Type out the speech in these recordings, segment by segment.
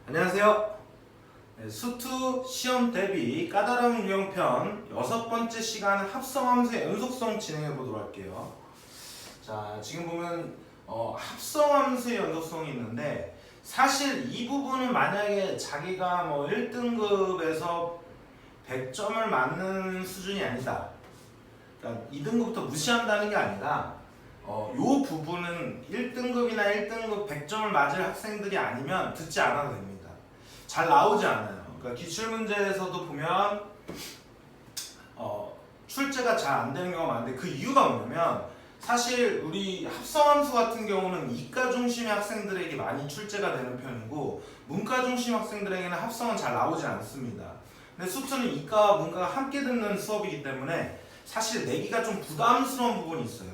안녕하세요. 수투 시험 대비 까다로운 유형편 6번째 시간 합성함수의 연속성 진행해 보도록 할게요. 자, 지금 보면 합성함수의 연속성이 있는데 사실 이 부분은 만약에 자기가 1등급에서 100점을 맞는 수준이 아니다. 그러니까 2등급부터 무시한다는 게 아니라 요 부분은 1등급이나 1등급 100점을 맞을 학생들이 아니면 듣지 않아도 됩니다. 잘 나오지 않아요. 그러니까 기출문제에서도 보면 출제가 잘 안 되는 경우가 많은데 그 이유가 뭐냐면 사실 우리 합성함수 같은 경우는 이과 중심의 학생들에게 많이 출제가 되는 편이고 문과 중심 학생들에게는 합성은 잘 나오지 않습니다. 근데 수투는 이과와 문과가 함께 듣는 수업이기 때문에 사실 내기가 좀 부담스러운 부분이 있어요.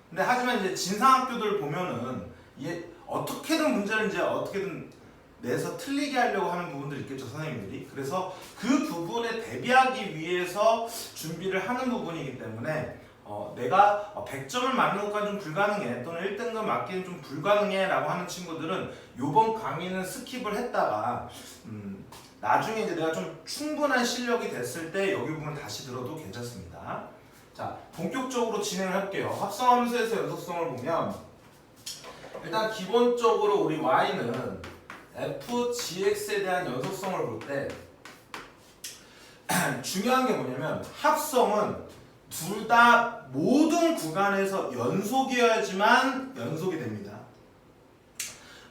근데 하지만 이제 진상학교들 보면은 이게 어떻게든 문제를 이제 어떻게든 내서 틀리게 하려고 하는 부분들이 있겠죠, 선생님들이. 그래서 그 부분에 대비하기 위해서 준비를 하는 부분이기 때문에 내가 100점을 맞는 것까지 좀 불가능해 또는 1등급 맞기는 좀 불가능해 라고 하는 친구들은 요번 강의는 스킵을 했다가 나중에 이제 내가 좀 충분한 실력이 됐을 때 여기 부분 다시 들어도 괜찮습니다. 자, 본격적으로 진행을 할게요. 합성함수에서 연속성을 보면 일단 기본적으로 우리 y는 f(gx에 대한 연속성을 볼 때 중요한 게 뭐냐면 합성은 둘 다 모든 구간에서 연속이어야지만 연속이 됩니다.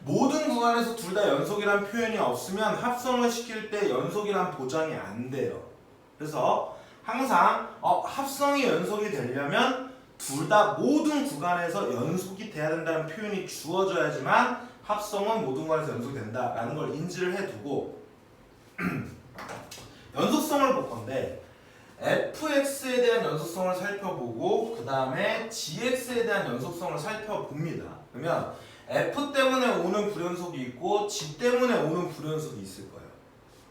모든 구간에서 둘 다 연속이란 표현이 없으면 합성을 시킬 때 연속이란 보장이 안 돼요. 그래서 항상 합성이 연속이 되려면 둘 다 모든 구간에서 연속이 돼야 된다는 표현이 주어져야지만 합성은 모든 구간에서 연속된다라는 걸 인지를 해두고 연속성을 볼 건데 fx에 대한 연속성을 살펴보고 그 다음에 gx에 대한 연속성을 살펴봅니다. 그러면 f 때문에 오는 불연속이 있고 g 때문에 오는 불연속이 있을 거예요.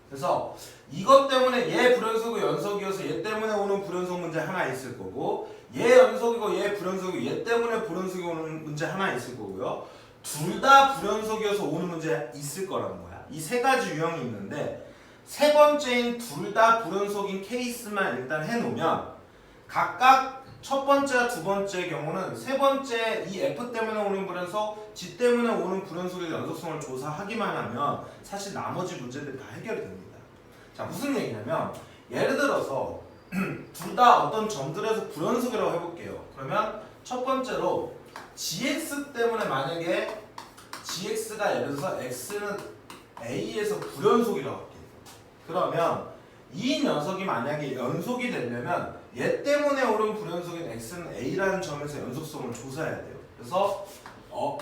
그래서 이것 때문에 얘 불연속이 연속이어서 얘 때문에 오는 불연속 문제 하나 있을 거고 얘 연속이고 얘 불연속이고 얘 때문에 불연속이 오는 문제 하나 있을 거고요. 둘 다 불연속이어서 오는 문제 있을 거라는 거야. 이 세 가지 유형이 있는데 세 번째인 둘 다 불연속인 케이스만 일단 해놓으면 각각 첫 번째와 두 번째의 경우는 세 번째 이 F 때문에 오는 불연속, G 때문에 오는 불연속의 연속성을 조사하기만 하면 사실 나머지 문제들이 다 해결이 됩니다. 자, 무슨 얘기냐면 예를 들어서 둘 다 어떤 점들에서 불연속이라고 해볼게요. 그러면 첫 번째로 gx 때문에 만약에 gx가 예를 들어서 x는 a에서 불연속이라고 할게요. 그러면 이 녀석이 만약에 연속이 되려면 얘 때문에 오는 불연속인 x는 a라는 점에서 연속성을 조사해야 돼요. 그래서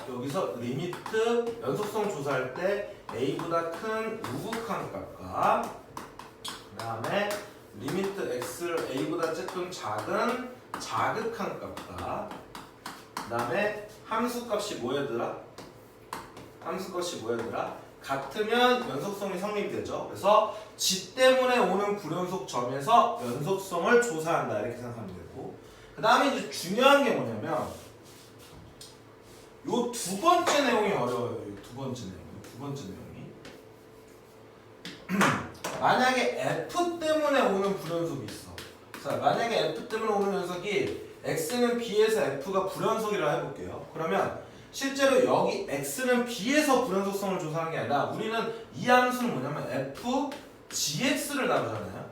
여기서 리미트 연속성 조사할 때 a보다 큰 우극한 값과 그 다음에 리미트 x를 a보다 조금 작은 자극한 값과 그 다음에 함수값이 뭐였더라? 같으면 연속성이 성립되죠. 그래서 g 때문에 오는 불연속 점에서 연속성을 조사한다 이렇게 생각하면 되고 그 다음에 이제 중요한 게 뭐냐면 요 두 번째 내용이 어려워요. 두 번째 내용이 만약에 f 때문에 오는 불연속이 있어. 자, 만약에 f 때문에 오는 연속이 x는 b에서 f가 불연속이라고 해볼게요. 그러면 실제로 여기 x는 b에서 불연속성을 조사하는 게 아니라 우리는 이 함수는 뭐냐면 f gx를 다루잖아요.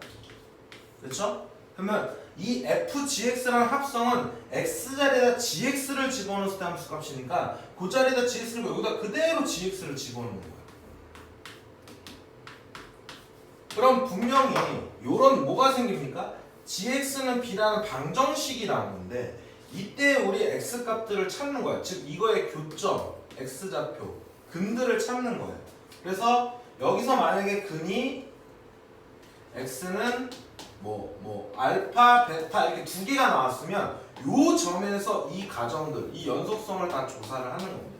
그렇죠? 그러면 이 f gx라는 합성은 x 자리에다 gx를 집어넣었을 때 함수 값이니까 그 자리에다 gx를 여기다 그대로 gx를 집어넣는 거예요. 그럼 분명히 요런 뭐가 생깁니까? gx는 b라는 방정식이 나오는데 이때 우리 x 값들을 찾는 거야. 즉 이거의 교점, x좌표, 근들을 찾는 거예요. 그래서 여기서 만약에 근이 x는 알파, 베타 이렇게 두 개가 나왔으면 요 점에서 이 가정들, 이 연속성을 다 조사를 하는 겁니다.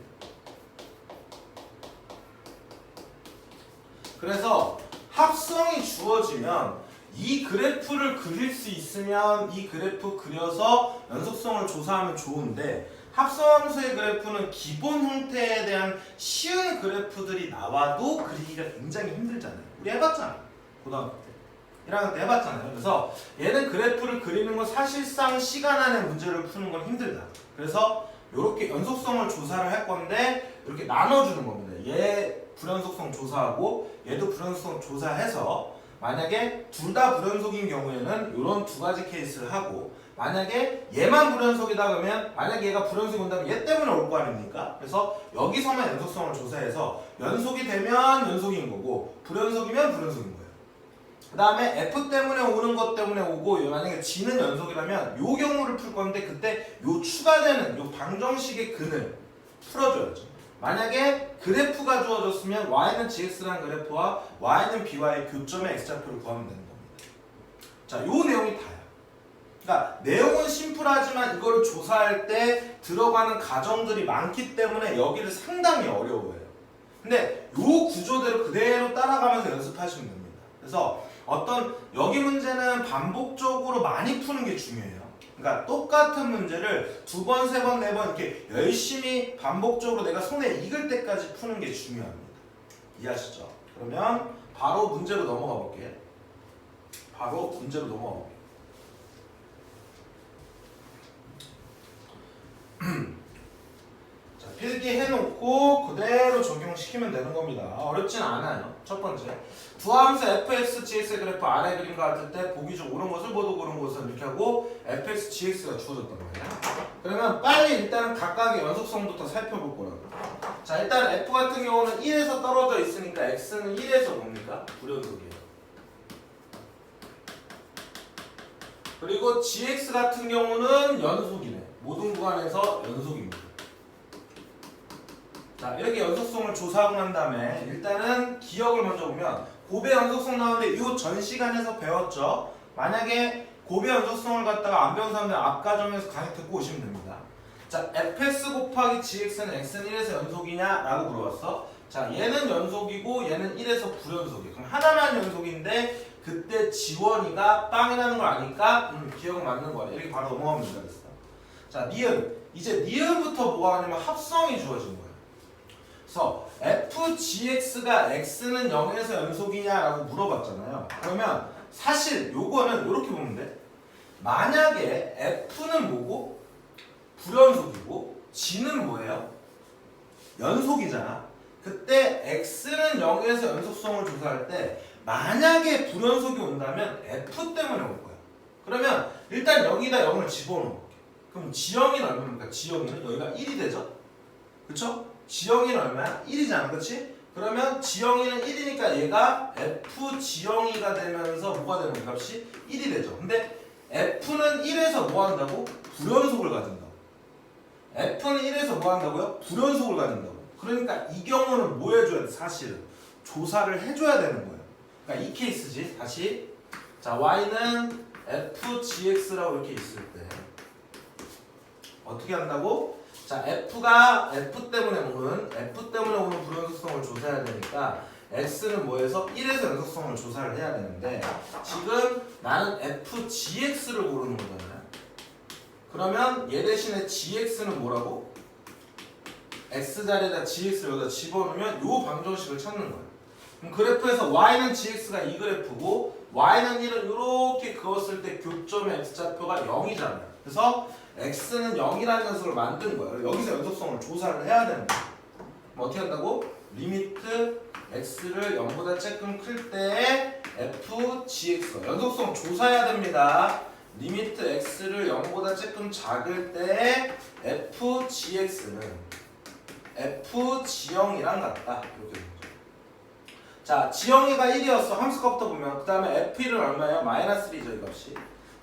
그래서 합성이 주어지면 이 그래프를 그릴 수 있으면 이 그래프 그려서 연속성을 조사하면 좋은데 합성함수의 그래프는 기본 형태에 대한 쉬운 그래프들이 나와도 그리기가 굉장히 힘들잖아요. 우리 해봤잖아요. 고등학교 때. 1학년 때 해봤잖아요. 그래서 얘는 그래프를 그리는 건 사실상 시간 안에 문제를 푸는 건 힘들다. 그래서 이렇게 연속성을 조사를 할 건데 이렇게 나눠주는 겁니다. 얘 불연속성 조사하고 얘도 불연속성 조사해서 만약에 둘 다 불연속인 경우에는 이런 두 가지 케이스를 하고 만약에 얘만 불연속이다 그러면 만약에 얘가 불연속이 온다면 얘 때문에 올 거 아닙니까? 그래서 여기서만 연속성을 조사해서 연속이 되면 연속인 거고 불연속이면 불연속인 거예요. 그 다음에 F 때문에 오는 것 때문에 오고 만약에 G는 연속이라면 요 경우를 풀 건데 그때 요 추가되는 요 방정식의 근을 풀어줘야죠. 만약에 그래프가 주어졌으면 y는 gx라는 그래프와 y는 by의 교점의 x좌표를 구하면 되는 겁니다. 자, 요 내용이 다야. 그러니까 내용은 심플하지만 이거를 조사할 때 들어가는 가정들이 많기 때문에 여기를 상당히 어려워해요. 근데 요 구조대로 그대로 따라가면서 연습하시면 됩니다. 그래서 어떤 여기 문제는 반복적으로 많이 푸는 게 중요해요. 그러니까 똑같은 문제를 두 번, 세 번, 네 번 이렇게 열심히 반복적으로 내가 손에 익을 때까지 푸는 게 중요합니다. 이해하시죠? 그러면 바로 문제로 넘어가 볼게요. 바로 문제로 넘어가 볼게요. 자, 필기해놓고 그대로 적용시키면 되는 겁니다. 어렵진 않아요. 첫 번째, 부하함수 fx, gx의 그래프 아래 그림과 같을 때 보기 중 옳은 것을 모두 고른 것을 이렇게 하고 fx, gx가 주어졌단 말이에요. 그러면 빨리 일단은 각각의 연속성부터 살펴볼 거라고. 자, 일단 f 같은 경우는 1에서 떨어져 있으니까 x는 1에서 뭡니까? 불연속이에요. 그리고 gx 같은 경우는 연속이네. 모든 구간에서 연속입니다. 자, 이렇게 연속성을 조사하고 난 다음에 일단은 기억을 먼저 보면 곱의 연속성 나오는데 이 전 시간에서 배웠죠. 만약에 곱의 연속성을 갖다가 안 배운 사람들 앞 과정에서 강의 듣고 오시면 됩니다. 자, fx 곱하기 gx는 x는 1에서 연속이냐? 라고 물어봤어. 자, 얘는 연속이고 얘는 1에서 불연속이에요. 그럼 하나만 연속인데 그때 지원이가 빵이라는 걸 아니까 기억은 맞는 거야. 이렇게 바로 넘어가면 된다 그랬어. 자, 니은. 이제 니은부터 뭐가 하냐면 합성이 주어진 거예요. 그래서 fgx가 x는 0에서 연속이냐라고 물어봤잖아요. 그러면 사실 요거는 이렇게 보면 돼. 만약에 f는 뭐고 불연속이고 g는 뭐예요? 연속이잖아. 그때 x는 0에서 연속성을 조사할 때 만약에 불연속이 온다면 f 때문에 올 거야. 그러면 일단 여기다 0을 집어넣을게. 그럼 지영이는 얼마입니까? 지영이는 여기가 1이 되죠? 그쵸? 지영이는 얼마야? 1이잖아, 그치? 그러면 지영이는 1이니까 얘가 f 지영이가 되면서 뭐가 되는 값이 1이 되죠. 근데 f는 1에서 뭐 한다고? 불연속을 가진다고. f는 1에서 뭐 한다고요? 불연속을 가진다고. 그러니까 이 경우는 뭐 해줘야 돼? 사실은 조사를 해줘야 되는 거예요. 그러니까 이 케이스지. 다시 자, y는 fgx라고 이렇게 있을 때 어떻게 한다고? 자, f가 f 때문에 오는 불연속성을 조사해야 되니까 x는 뭐해서 1에서 연속성을 조사를 해야 되는데 지금 나는 fgx를 고르는 거잖아요. 그러면 얘 대신에 gx는 뭐라고? x 자리에다 gx를 여기다 집어넣으면 요 방정식을 찾는 거예요. 그럼 그래프에서 y는 gx가 이 그래프고 y는 1은 이렇게 그었을 때 교점의 x좌표가 0이잖아요. 그래서 x는 0이라는 녀석을 만든 거예요. 여기서 연속성을 조사를 해야 되는 거예요. 그럼 어떻게 한다고? 리미트 x를 0보다 조금 클 때 fgx 연속성 조사해야 됩니다. 리미트 x를 0보다 조금 작을 때 fgx는 fg형이랑 같다. 이렇게 됩니다. 자, 지형이가 1이었어. 함수값부터 보면 그 다음에 f1은 얼마예요? 마이너스 1이죠, 이 값이.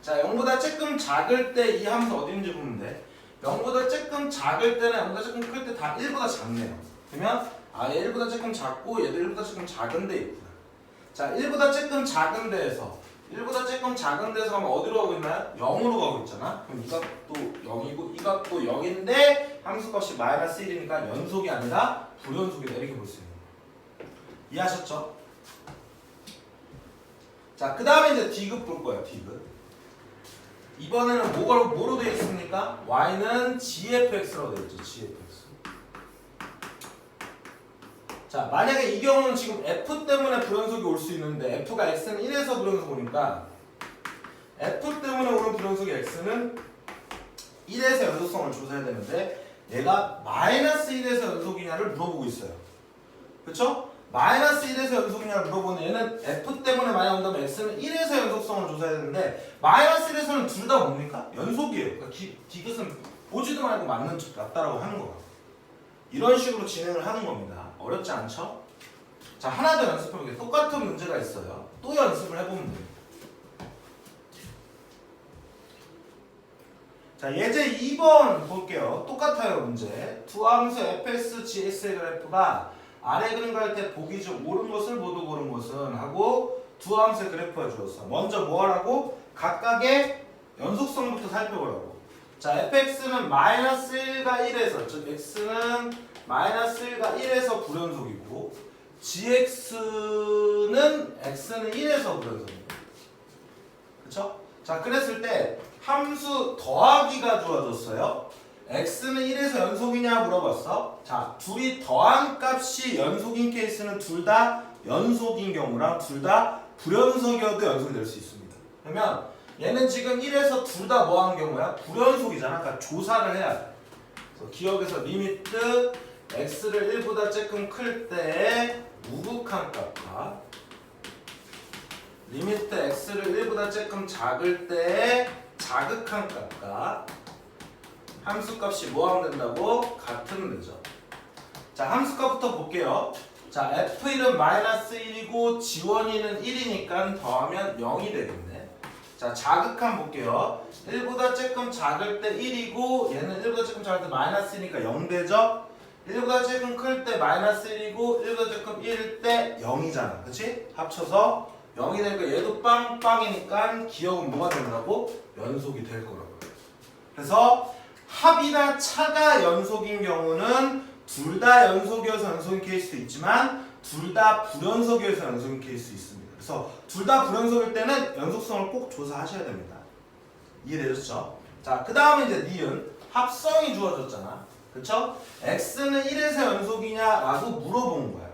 자, 0보다 조금 작을 때 이 함수 어딘지 보면 돼. 0보다 조금 작을 때는 0보다 조금 클 때 다 1보다 작네요. 그러면 얘 1보다 조금 작고 얘도 1보다 조금 작은 데 있구나. 자, 1보다 조금 작은 데에서 1보다 조금 작은 데서 가면 어디로 가고 있나요? 0으로 가고 있잖아. 그럼 이 값도 0이고 이 값도 0인데 함수값이 마이너스 1이니까 연속이 아니라 불연속이다. 이렇게 볼 수 있는 거예요. 이해하셨죠? 자, 그 다음에 이제 디귿 볼 거예요. 디귿. 이번에는 뭐로 되어 있습니까? y는 gfx라고 되어 있죠. gfx. 자, 만약에 이 경우는 지금 f 때문에 불연속이 올 수 있는데 f가 x는 1에서 불연속 오니까 f 때문에 오는 불연속이 x는 1에서 연속성을 조사해야 되는데 얘가 마이너스 1에서 연속이냐를 물어보고 있어요. 그쵸? 마이너스 1에서 연속이냐를 물어보는 얘는 f 때문에 많이 온다면 x는 1에서 연속성을 조사해야 되는데 마이너스 1에서는 둘 다 뭡니까? 연속이에요. 그러니까 디귿은 보지도 말고 맞는 척 같다라고 하는 거야. 이런 식으로 진행을 하는 겁니다. 어렵지 않죠? 자, 하나 더 연습해볼게요. 똑같은 문제가 있어요. 또 연습을 해보면 됩니다. 자, 예제 2번 볼게요. 똑같아요, 문제. 두 함수 fx, gx의 그래프가 아래 그림 갈 때 보기 중 옳은 것을 모두 고른 것은 하고 두 함수의 그래프가 주었어. 먼저 뭐 하라고? 각각의 연속성부터 살펴보라고. 자, fx는 마이너스 1과 1에서, 즉 x는 마이너스 1과 1에서 불연속이고 gx는 x는 1에서 불연속입니다. 그쵸? 자, 그랬을 때 함수 더하기가 주어졌어요. x는 1에서 연속이냐 물어봤어. 자, 둘이 더한 값이 연속인 케이스는 둘 다 연속인 경우랑 둘 다 불연속이어도 연속이 될 수 있습니다. 그러면 얘는 지금 1에서 둘 다 뭐 하는 경우야? 불연속이잖아. 그러니까 조사를 해야 돼. 그래서 기억에서 리미트 x를 1보다 조금 클 때 우극한 값과 리미트 x를 1보다 조금 작을 때 자극한 값과 함수값이 뭐 하면 된다고? 같으면 되죠. 자, 함수값부터 볼게요. 자, f1은 마이너스 1이고 g1은 1이니까 더하면 0이 되겠네. 자, 자극한 볼게요. 1보다 조금 작을 때 1이고 얘는 1보다 조금 작을 때 마이너스니까 0 되죠? 1보다 조금 클 때 마이너스 1이고 1보다 조금 1일 때 0이잖아. 그치? 합쳐서 0이 되니까 얘도 빵빵이니까 기억은 뭐가 된다고? 연속이 될 거라고요. 그래서 합이나 차가 연속인 경우는 둘 다 연속이어서 연속인 케이스도 있지만 둘 다 불연속이어서 연속인 케이스 있습니다. 그래서 둘 다 불연속일 때는 연속성을 꼭 조사하셔야 됩니다. 이해되셨죠? 자, 그 다음에 이제 니은 합성이 주어졌잖아. 그쵸? x는 1에서 연속이냐라고 물어본 거야.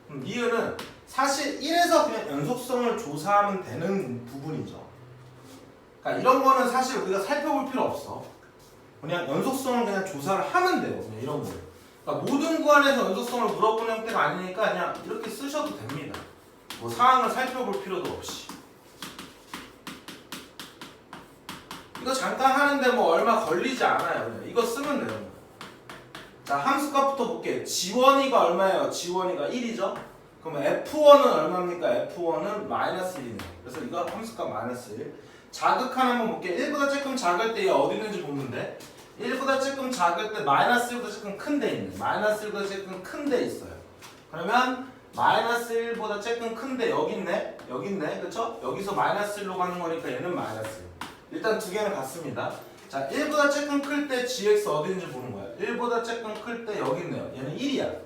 그럼 니은은 사실 1에서 그냥 연속성을 조사하면 되는 부분이죠. 그러니까 이런 거는 사실 우리가 살펴볼 필요 없어. 그냥 연속성을 그냥 조사를 하면 돼요. 그냥 이런 거. 그러니까 모든 구간에서 연속성을 물어보는 형태가 아니니까 그냥 이렇게 쓰셔도 됩니다. 뭐 상황을 살펴볼 필요도 없이. 이거 잠깐 하는데 뭐 얼마 걸리지 않아요. 그냥 이거 쓰면 되는 거예요. 자, 함수값부터 볼게요. g1이가 얼마예요? g1이가 1이죠? 그러면 f1은 얼마입니까? f1은 마이너스 1이네요. 그래서 이거 함수값 마이너스 1. 자극한 한번 볼게요. 1보다 조금 작을 때 얘 어디 있는지 보면 돼. 1보다 조금 작을 때 마이너스 1보다 조금 큰 데 있네. 마이너스 1보다 조금 큰 데 있어요. 그러면 마이너스 1보다 조금 큰 데 여기 있네. 여기 있네. 그쵸? 여기서 마이너스 1로 가는 거니까 얘는 마이너스 1. 일단 두 개는 같습니다. 자, 1보다 조금 클 때 gx 어디 있는지 보는 거야. 1보다 조금 클 때 여기 있네요. 얘는 1이야.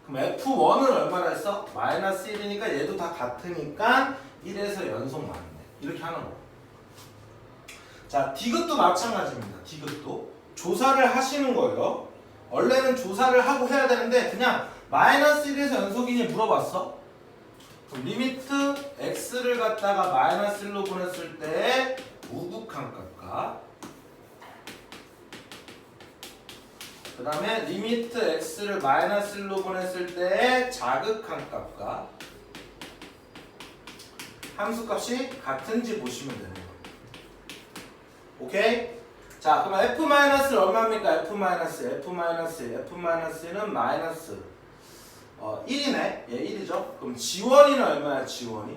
그럼 f1은 얼마나 했어? 마이너스 1이니까 얘도 다 같으니까 1에서 연속 맞네. 이렇게 하는 거야. 자, 디귿도 마찬가지입니다. 디귿도 조사를 하시는 거예요. 원래는 조사를 하고 해야 되는데 그냥 마이너스 1에서 연속이니 물어봤어. 그럼 리미트 x를 갖다가 마이너스 1로 보냈을 때 우극한 값과 그 다음에 리미트 x를 마이너스 1로 보냈을 때 자극한 값과 함수값이 같은지 보시면 되는 거예요. 오케이? 자, 그럼 f-는 얼마입니까? f-는 마이너스 1이네. 얘 1이죠? 그럼 g1이는 얼마야? g1이?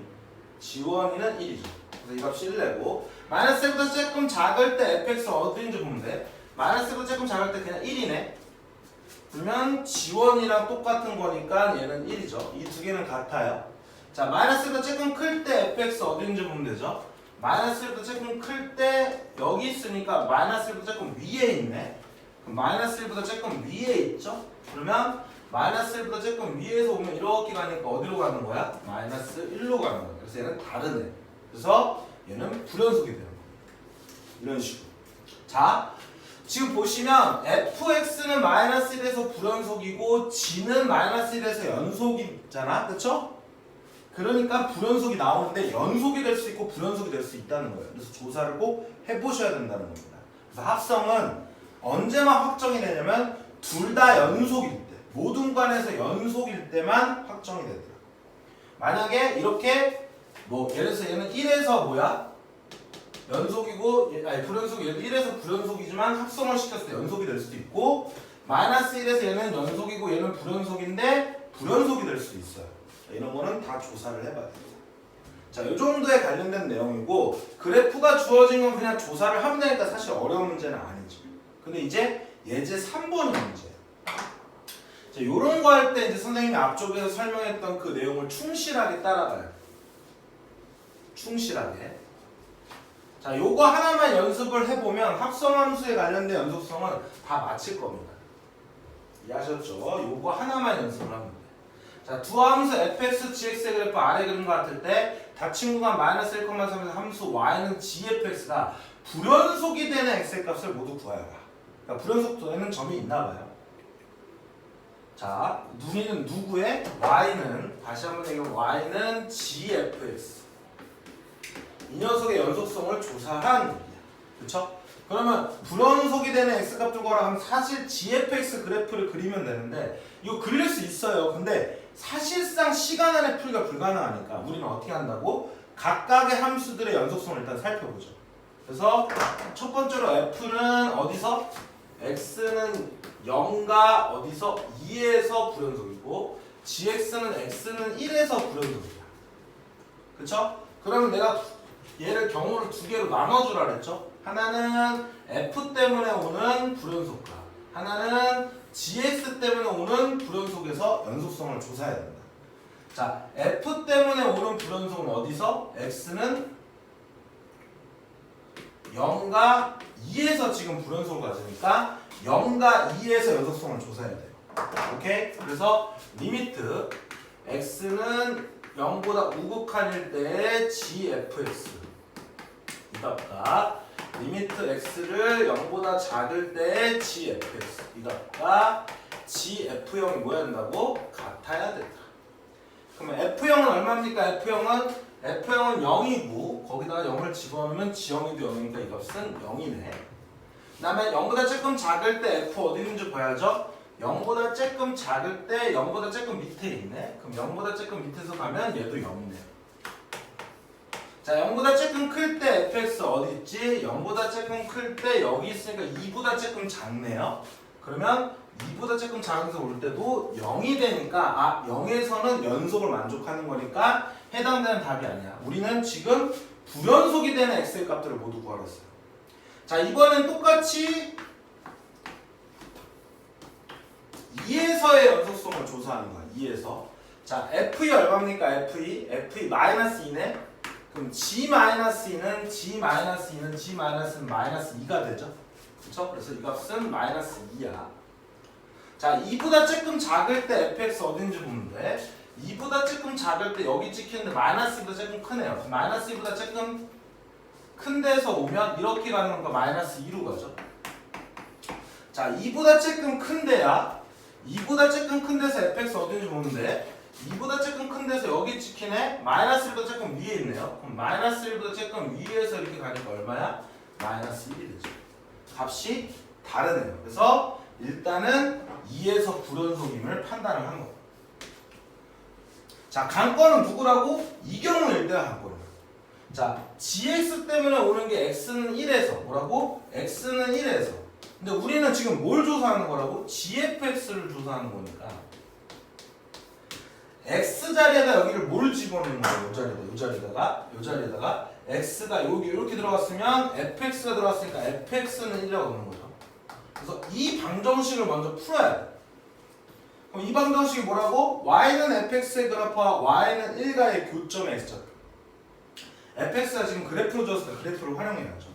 g1이는 1이죠. 그래서 이 값이 1 내고 마이너스 1보다 조금 작을 때 fx 어디인지 보면 돼. 마이너스 1보다 조금 작을 때 그냥 1이네. 그러면 g1이랑 똑같은 거니까 얘는 1이죠. 이 두 개는 같아요. 자, 마이너스 1보다 조금 클 때 fx 어디인지 보면 되죠. 마이너스 1보다 조금 클 때 여기 있으니까 마이너스 1보다 조금 위에 있네. 그럼 마이너스 1보다 조금 위에 있죠? 그러면 마이너스 1보다 조금 위에서 오면 이렇게 가니까 어디로 가는 거야? 마이너스 1로 가는 거야. 그래서 얘는 다르네. 그래서 얘는 불연속이 되는 거야. 이런 식으로. 자, 지금 보시면 fx는 마이너스 1에서 불연속이고 g는 마이너스 1에서 연속이잖아. 그쵸? 그러니까 불연속이 나오는데 연속이 될 수 있고 불연속이 될 수 있다는 거예요. 그래서 조사를 꼭 해보셔야 된다는 겁니다. 그래서 합성은 언제만 확정이 되냐면 둘 다 연속일 때, 모든 관에서 연속일 때만 확정이 되더라. 만약에 이렇게 뭐 예를 들어서 얘는 1에서 뭐야? 연속이고 아니 불연속이 얘도 1에서 불연속이지만 합성을 시켰을 때 연속이 될 수도 있고 마이너스 1에서 얘는 연속이고 얘는 불연속인데 불연속이 될 수도 있어요. 이런 거는 다 조사를 해봐야 돼요. 자, 이 정도에 관련된 내용이고 그래프가 주어진 건 그냥 조사를 하면 되니까 사실 어려운 문제는 아니죠. 근데 이제 예제 3번이 문제예요. 자, 요런 거 할 때 이제 선생님이 앞쪽에서 설명했던 그 내용을 충실하게 따라가요. 충실하게. 자, 요거 하나만 연습을 해보면 합성함수에 관련된 연속성은 다 맞힐 겁니다. 이해하셨죠? 요거 하나만 연습을 하면 돼요. 자, 두 함수 fx, gx의 그래프 아래 그림 같을 때 닫힌 구간 마이너스 1,3에서 함수 y는 gfx가 불연속이 되는 x의 값을 모두 구하여라. 그러니까 불연속도에는 점이 있나 봐요. 자, 눈이는 누구의? y는 다시 한번 얘기하면 y는 gfx. 이 녀석의 연속성을 조사한 겁니다. 그쵸? 그러면 불연속이 되는 x값을 구하라 하면 사실 gfx 그래프를 그리면 되는데 이거 그릴 수 있어요. 근데 사실상 시간 안에 풀기가 불가능하니까 우리는 어떻게 한다고? 각각의 함수들의 연속성을 일단 살펴보죠. 그래서 첫 번째로 f는 어디서? x는 0과 어디서? 2에서 불연속이고 gx는 x는 1에서 불연속이야. 그쵸? 그러면 내가 얘를 경우를 두 개로 나눠주라 그랬죠? 하나는 f 때문에 오는 불연속과 하나는 gx 때문에 오는 불연속에서 연속성을 조사해야 된다. 자, f 때문에 오는 불연속은 어디서? x는 0과 2에서 지금 불연속을 가지니까 0과 2에서 연속성을 조사해야 돼요. 오케이? 그래서 리미트 x는 0보다 우극한일 때의 gfx 이답과 리미트 x를 0보다 작을 때의 gfx 이답과 gf0이 뭐야 된다고? 같아야 된다. 그러면 f0은 얼마입니까? f0은 0이고 거기다가 0을 집어넣으면 g0이도 0이니까 이 값은 0이네. 그 다음에 0보다 조금 작을 때 f 어디 있는지 봐야죠. 0보다 조금 작을 때 0보다 조금 밑에 있네. 그럼 0보다 조금 밑에서 가면 얘도 0이네요. 자, 0보다 조금 클 때 fx 어디 있지? 0보다 조금 클 때 여기 있으니까 2보다 조금 작네요. 그러면 2보다 조금 작은 데서 올 때도 0이 되니까 0에서는 연속을 만족하는 거니까 해당되는 답이 아니야. 우리는 지금 불연속이 되는 x의 값들을 모두 구하랬어요. 자, 이번엔 똑같이 2에서의 연속성을 조사하는 거야. 2에서. 자, f2 얼마입니까? f2 마이너스 2네. 그럼 g-2는 g-2는 g-는 마이너스 2가 되죠. 그쵸? 그래서 이 값은 마이너스 2야. 자, 2보다 조금 작을 때 fx 어딘지 보면 돼. 2보다 조금 작을 때 여기 찍히는데 마이너스 2보다 조금 크네요. 마이너스 2보다 조금 큰 데서 오면 이렇게 가는 건가 마이너스 2로 가죠. 자, 2보다 조금 큰 데야. 2보다 조금 큰 데서 fx 어딘지 보는데 2보다 조금 큰 데서 여기 찍히네. 마이너스 1보다 조금 위에 있네요. 그럼 마이너스 1보다 조금 위에서 이렇게 가니까 얼마야? 마이너스 1이 되죠. 값이 다르네요. 그래서 일단은 2에서 불연속임을 판단을 한 거예요. 자, 강권은 누구라고? 이 경우일 때가 강권이에요. 자, gx 때문에 오는 게 x는 1에서 뭐라고? x는 1에서. 근데 우리는 지금 뭘 조사하는 거라고? gfx를 조사하는 거니까 x자리에다 여기를 뭘 집어넣는 거예요? 요 자리에다가 x가 여기 이렇게 들어갔으면 fx가 들어갔으니까 fx는 1이라고 넣는 거죠. 그래서 이 방정식을 먼저 풀어야 돼. 그럼 이 방정식이 뭐라고? y는 fx의 그래프와 y는 1과의 교점의 x좌표. fx가 지금 그래프로 줬으니까 그래프를 활용해야죠.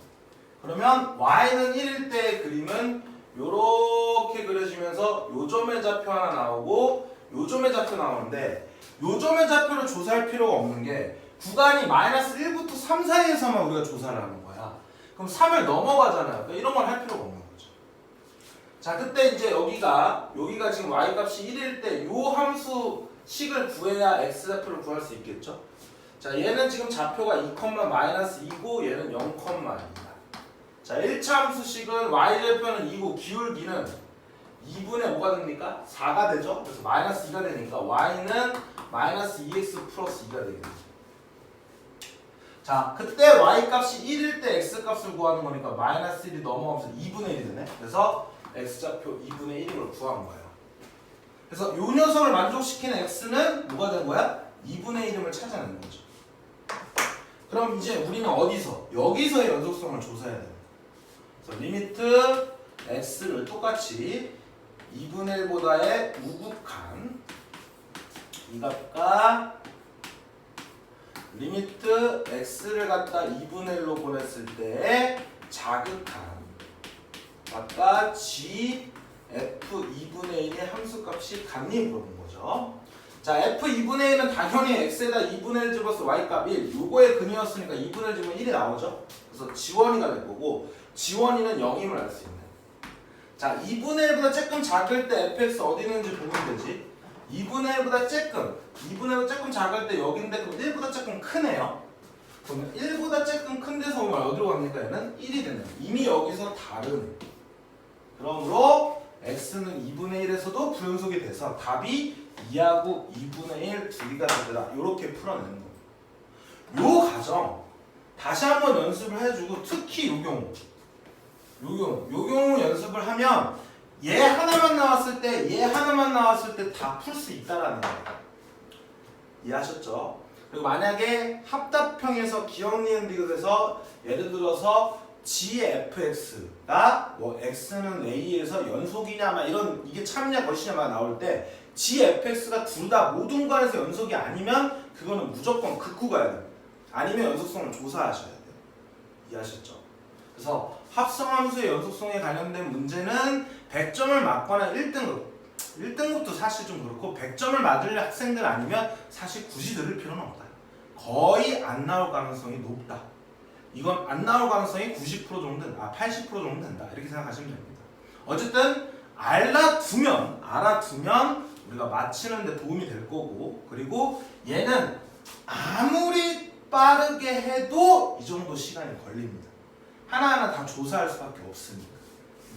그러면 y는 1일 때의 그림은 요렇게 그려지면서 요점의 좌표 하나 나오고 요점의 좌표 나오는데 요점의 좌표를 조사할 필요가 없는 게 구간이 마이너스 1부터 3 사이에서만 우리가 조사를 하는 거야. 그럼 3을 넘어가잖아요. 그러니까 이런 걸 할 필요가 없는 거죠. 자, 그때 이제 여기가 지금 y 값이 1일 때 요 함수 식을 구해야 x 좌표를 구할 수 있겠죠. 자, 얘는 지금 좌표가 2,-2고 얘는 0,2다. 자, 1차 함수식은 y좌표는 2고 기울기는 2분의 뭐가 됩니까? 4가 되죠. 그래서 마이너스 2가 되니까 y는 마이너스 2x 플러스 2가 되겠죠. 자, 그때 y 값이 1일 때 x 값을 구하는 거니까 마이너스 1이 넘어가면서 2분의 1이 되네. 그래서 x좌표 2분의 1을 구한 거예요. 그래서 요 녀석을 만족시키는 x는 뭐가 된 거야? 2분의 1을 찾아내는 거죠. 그럼 이제 우리는 어디서? 여기서의 연속성을 조사해야 돼요. 그래서 리미트 x를 똑같이 2분의 1보다의 우극한 이 값과 리미트 x를 갖다 2분의 1로 보냈을 때의 자극한 값과 g f 2분의 1의 함수값이 같니 물어본 거죠. 자, f 2분의 1은 당연히 x에다 2분의 1 집어서 y값 1 요거의 근이었으니까 2분의 1 집으면 1이 나오죠. 그래서 지원이가 될 거고 지원이는 0임을 알 수 있네. 자, 2분의 1보다 조금 작을 때 fx 어디 있는지 보면 되지. 2분의 1보다 조금 작을 때 여긴데 그럼 1보다 조금 크네요. 그러면 1보다 조금 큰 데서 오면 어디로 갑니까? 얘는 1이 되네요. 이미 여기서 다른. 그러므로 x는 2분의 1에서도 불연속이 돼서 답이 2하고 2분의 1 2개가 되더라. 이렇게 풀어내는 거예요. 요 과정 다시 한번 연습을 해주고 특히 요 경우 연습을 하면 얘 하나만 나왔을 때 다 풀 수 있다라는 거예요. 이해하셨죠? 그리고 만약에 합답형에서 기억 니은 디귿에서 예를 들어서 gfx가 뭐 x는 a에서 연속이냐 막 이런 이게 참이냐 것이냐 막 나올 때 gfx가 둘 다 모든 관에서 연속이 아니면 그거는 무조건 긋고 가야 돼요. 아니면 연속성을 조사하셔야 돼요. 이해하셨죠? 그래서 합성함수의 연속성에 관련된 문제는 100점을 맞거나 1등급도 사실 좀 그렇고 100점을 맞을 학생들 아니면 사실 굳이 들을 필요는 없다. 거의 안 나올 가능성이 높다. 이건 안 나올 가능성이 90% 정도 된다. 80% 정도 된다. 이렇게 생각하시면 됩니다. 어쨌든 알아두면 우리가 맞히는 데 도움이 될 거고 그리고 얘는 아무리 빠르게 해도 이 정도 시간이 걸립니다. 하나하나 다 조사할 수밖에 없으니까.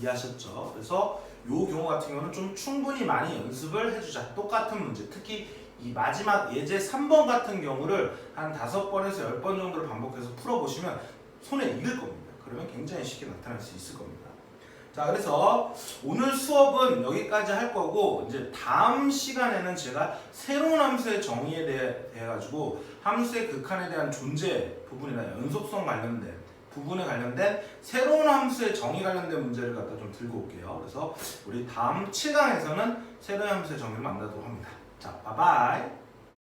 이해하셨죠? 그래서 요 경우 같은 경우는 좀 충분히 많이 연습을 해주자. 똑같은 문제. 특히 이 마지막 예제 3번 같은 경우를 한 5번에서 10번 정도를 반복해서 풀어보시면 손에 익을 겁니다. 그러면 굉장히 쉽게 나타날 수 있을 겁니다. 자, 그래서 오늘 수업은 여기까지 할 거고 이제 다음 시간에는 제가 새로운 함수의 정의에 대해 가지고 함수의 극한에 대한 존재 부분이나 연속성 관련된 부분에 관련된 새로운 함수의 정의 관련된 문제를 갖다 좀 들고 올게요. 그래서 우리 다음 7강에서는 새로운 함수의 정의를 만나도록 합니다. 자, 바이바이.